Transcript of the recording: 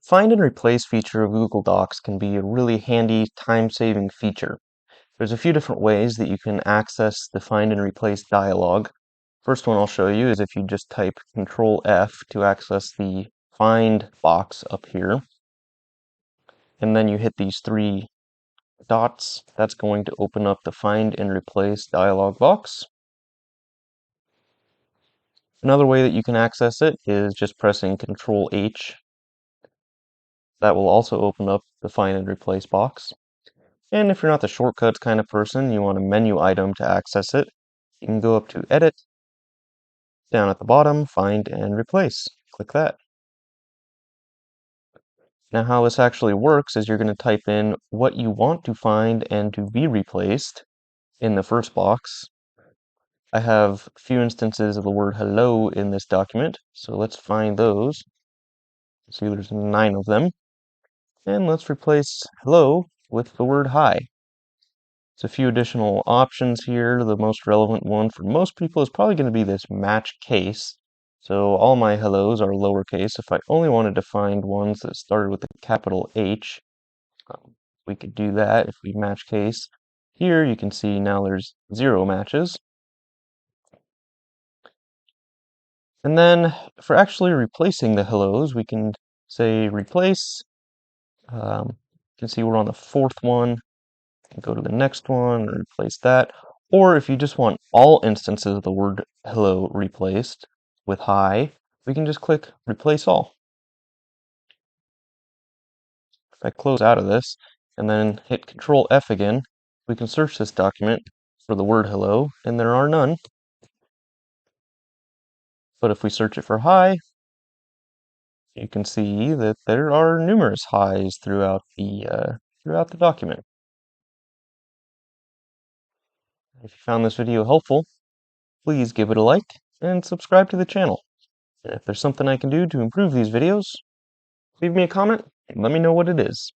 Find and replace feature of Google Docs can be a really handy time-saving feature. There's a few different ways that you can access the find and replace dialog. First one I'll show you is if you just type Control F to access the find box up here, and then you hit these three dots. That's going to open up the find and replace dialog box. Another way that you can access it is just pressing Control H. That will also open up the find and replace box. And if you're not the shortcuts kind of person, you want a menu item to access it, you can go up to Edit, down at the bottom, Find and Replace. Click that. Now how this actually works is you're going to type in what you want to find and to be replaced in the first box. I have a few instances of the word hello in this document, so let's find those. See, there's 9 of them. And let's replace hello with the word hi. There's a few additional options here. The most relevant one for most people is probably going to be this match case. So all my hellos are lowercase. If I only wanted to find ones that started with a capital H, we could do that if we match case. Here you can see now there's 0 matches. And then for actually replacing the hellos, we can say replace. You can see we're on the 4th one. Go to the next one, replace that. Or if you just want all instances of the word hello replaced with hi, we can just click replace all. If I close out of this and then hit Control F again, we can search this document for the word hello, and there are none. But if we search it for hi, you can see that there are numerous hi's throughout the document. If you found this video helpful, please give it a like and subscribe to the channel. And if there's something I can do to improve these videos, leave me a comment and let me know what it is.